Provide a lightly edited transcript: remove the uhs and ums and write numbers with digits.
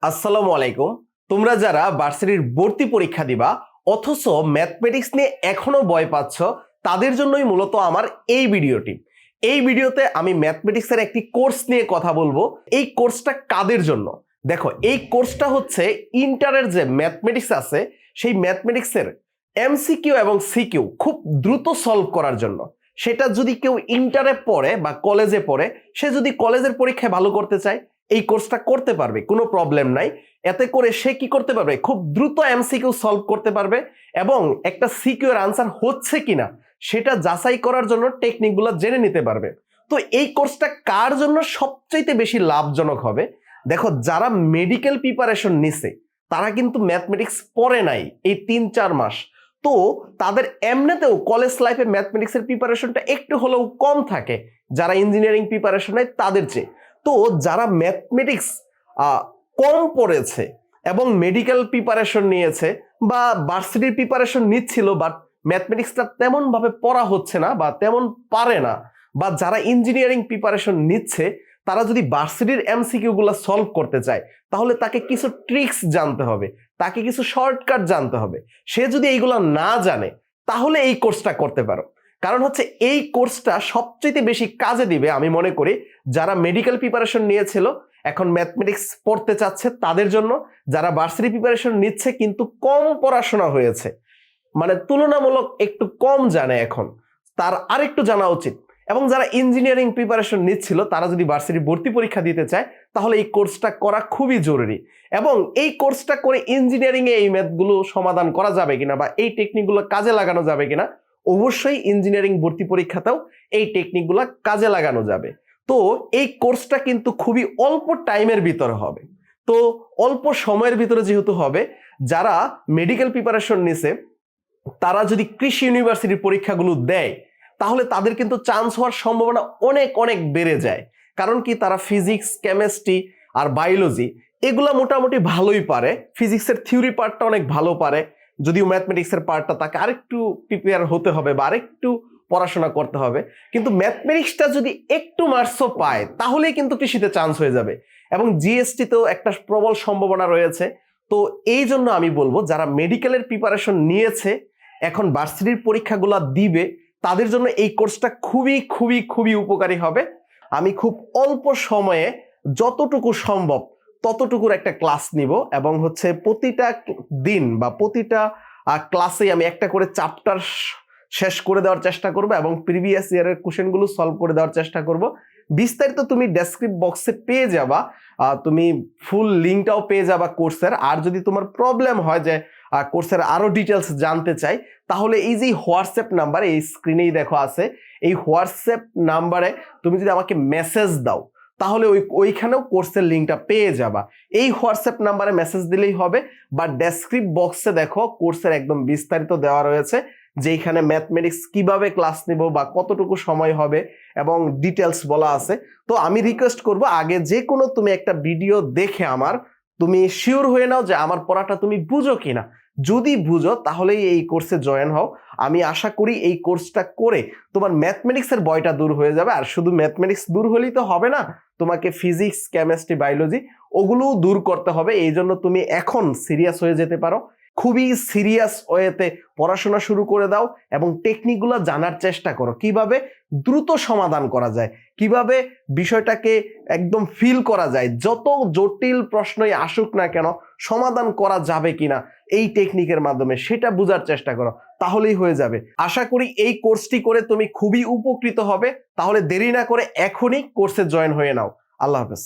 আসসালামু আলাইকুম। তোমরা যারা ভার্সিটির ভর্তি পরীক্ষা দিবা অথচ ম্যাথমেটিক্স নিয়ে এখনো ভয় পাচ্ছ, তাদের জন্যই মূলত আমার এই ভিডিওটি। এই ভিডিওতে আমি ম্যাথমেটিক্সের একটি কোর্স নিয়ে কথা বলবো। এই কোর্সটা কাদের জন্য? দেখো, এই কোর্সটা হচ্ছে ইন্টারের যে ম্যাথমেটিক্স আছে সেই ম্যাথমেটিক্সের এমসিকিউ এবং সিকিউ খুব দ্রুত সলভ করার জন্য। সেটা যদি কেউ ইন্টারে পড়ে বা কলেজে পড়ে, সে যদি কলেজের পরীক্ষায় ভালো করতে চায় এই কোর্সটা করতে পারবে, কোনো প্রবলেম নাই। এতে করে সে কি করতে পারবে? খুব দ্রুত এমসিকিউ সলভ করতে পারবে এবং একটা সিকিউ এর আনসার হচ্ছে কিনা সেটা যাচাই করার জন্য টেকনিকগুলো জেনে নিতে পারবে। তো এই কোর্সটা কার জন্য সবচাইতে বেশি লাভজনক হবে? দেখো, যারা মেডিকেল প্রিপারেশন নিছে তারা কিন্তু ম্যাথমেটিক্স পড়ে নাই এই ৩-৪ মাস, তো তাদের এমনিতেও কলেজ লাইফে ম্যাথমেটিক্সের প্রিপারেশনটা একটু হলেও কম থাকে যারা ইঞ্জিনিয়ারিং প্রিপারেশন নেয় তাদের চেয়ে। তো যারা ম্যাথমেটিক্স কম পড়েছে এবং মেডিকেল প্রিপারেশন নিয়েছে বা ভার্সিটির প্রিপারেশন নিচ্ছিল, বাট ম্যাথমেটিক্সটা তেমন ভাবে পড়া হচ্ছে না বা তেমন পারে না, বা যারা ইঞ্জিনিয়ারিং প্রিপারেশন নিচ্ছে তারা যদি ভার্সিটির এমসিকিউ গুলো সলভ করতে চায় তাহলে তাকে কিছু ট্রিক্স জানতে হবে, তাকে কিছু শর্টকাট জানতে হবে। সে যদি এইগুলো না জানে তাহলে এই কোর্সটা করতে পারো। কারণ হচ্ছে এই কোর্সটা সবচেয়ে বেশি কাজে দিবে আমি মনে করি যারা মেডিকেল প্রিপারেশন নিয়েছিল এখন ম্যাথমেটিক্স পড়তে চাচ্ছে তাদের জন্য, যারা ভার্সিটি প্রিপারেশন নিচ্ছে কিন্তু কম পড়াশোনা হয়েছে, মানে তুলনামূলক একটু কম জানে এখন, তার আরেকটু জানা উচিত, এবং যারা ইঞ্জিনিয়ারিং প্রিপারেশন নিচ্ছিল তারা যদি ভার্সিটি ভর্তি পরীক্ষা দিতে চায় তাহলে এই কোর্সটা করা খুবই জরুরি। এবং এই কোর্সটা করে ইঞ্জিনিয়ারিং এ এই ম্যাথগুলো সমাধান করা যাবে কিনা বা এই টেকনিকগুলো কাজে লাগানো যাবে কিনা, অবশ্যই ইঞ্জিনিয়ারিং ভর্তি পরীক্ষাতেও এই টেকনিকগুলো কাজে লাগানো যাবে। তো এই কোর্সটা কিন্তু খুবই অল্প টাইমের ভিতরে হবে। তো অল্প সময়ের ভিতরে যেহেতু হবে, যারা মেডিকেল প্রিপারেশন নিছে তারা যদি কৃষি ইউনিভার্সিটির পরীক্ষাগুলো দেয় তাহলে তাদের কিন্তু চান্স হওয়ার সম্ভাবনা অনেক অনেক বেড়ে যায়। কারণ কি, তারা ফিজিক্স, কেমিস্ট্রি আর বায়োলজি এগুলা মোটামুটি ভালোই পারে। ফিজিক্সের থিওরি পার্টটা অনেক ভালো পারে, যদিও ম্যাথমেটিক্সের পার্টটা তাকে আরেকটু প্রিপেয়ার হতে হবে বা আরেকটু পড়াশোনা করতে হবে। কিন্তু ম্যাথমেটিক্সটা যদি একটু মার্কসও পায় তাহলেই কিন্তু কৃষিতে চান্স হয়ে যাবে, এবং জিএসটিতেও একটা প্রবল সম্ভাবনা রয়েছে। তো এই জন্য আমি বলবো যারা মেডিকেলের প্রিপারেশন নিয়েছে এখন ভার্সিটির পরীক্ষাগুলো দিবে তাদের জন্য এই কোর্সটা খুবই খুবই খুবই উপকারী হবে। আমি খুব অল্প সময়ে যতটুকু সম্ভব ততটুকুর একটা ক্লাস নিব, এবং হচ্ছে প্রতিটা দিন বা প্রতিটা ক্লাসে আমি একটা করে চ্যাপ্টার শেষ করে দেওয়ার চেষ্টা করব এবং প্রিভিয়াস ইয়ারের কোশ্চেনগুলো সলভ করে দেওয়ার চেষ্টা করব। বিস্তারিত তুমি ডেসক্রিপশন বক্সে পেয়ে যাবা, তুমি ফুল লিঙ্কটাও পেয়ে যাবা কোর্সের। আর যদি তোমার প্রবলেম হয় যে কোর্সের আরো ডিটেলস জানতে চাই তাহলে এই যে হোয়াটসঅ্যাপ নাম্বার এই স্ক্রিনেই দেখো আছে, এই হোয়াটসঅ্যাপ নাম্বারে তুমি যদি আমাকে মেসেজ দাও তাহলে ওইখানেও কোর্সের লিঙ্কটা পেয়ে যাবা। এই হোয়াটসঅ্যাপ নাম্বারে মেসেজ দিলেই হবে, বা ডেসক্রিপশন বক্সে দেখো কোর্সের একদম বিস্তারিত দেওয়া রয়েছে, যেখানে ম্যাথমেটিক্স কিভাবে ক্লাস নিব বা কতটুকু সময় হবে এবং ডিটেলস বলা আছে। তো আমি রিকোয়েস্ট করব আগে যে কোনো তুমি একটা ভিডিও দেখে তুমি শিওর হয়ে নাও যে আমার পড়াটা তুমি বুঝো কিনা। যদি বুঝো তাহলেই এই কোর্সে জয়েন হও। আমি আশা করি এই কোর্সটা করে তোমার ম্যাথমেটিক্সের ভয়টা দূর হয়ে যাবে। আর শুধু ম্যাথমেটিক্স দূর হলেই তো হবে না, তোমাকে ফিজিক্স, কেমিস্ট্রি, বায়োলজি ওগুলোও দূর করতে হবে। এই জন্য তুমি এখন সিরিয়াস হয়ে যেতে পারো, খুবই সিরিয়াস ওয়েতে পড়াশোনা শুরু করে দাও এবং টেকনিকগুলো জানার চেষ্টা করো কিভাবে দ্রুত সমাধান করা যায়, কিভাবে বিষয়টাকে একদম ফিল করা যায়, যত জটিল প্রশ্নই আসুক না কেন সমাধান করা যাবে কিনা এই টেকনিকের মাধ্যমে সেটা বোঝার চেষ্টা করো, তাহলেই হয়ে যাবে। আশা করি এই কোর্সটি করে তুমি খুবই উপকৃত হবে। তাহলে দেরি না করে এখনই কোর্সে জয়েন হয়ে নাও। আল্লাহ হাফেজ।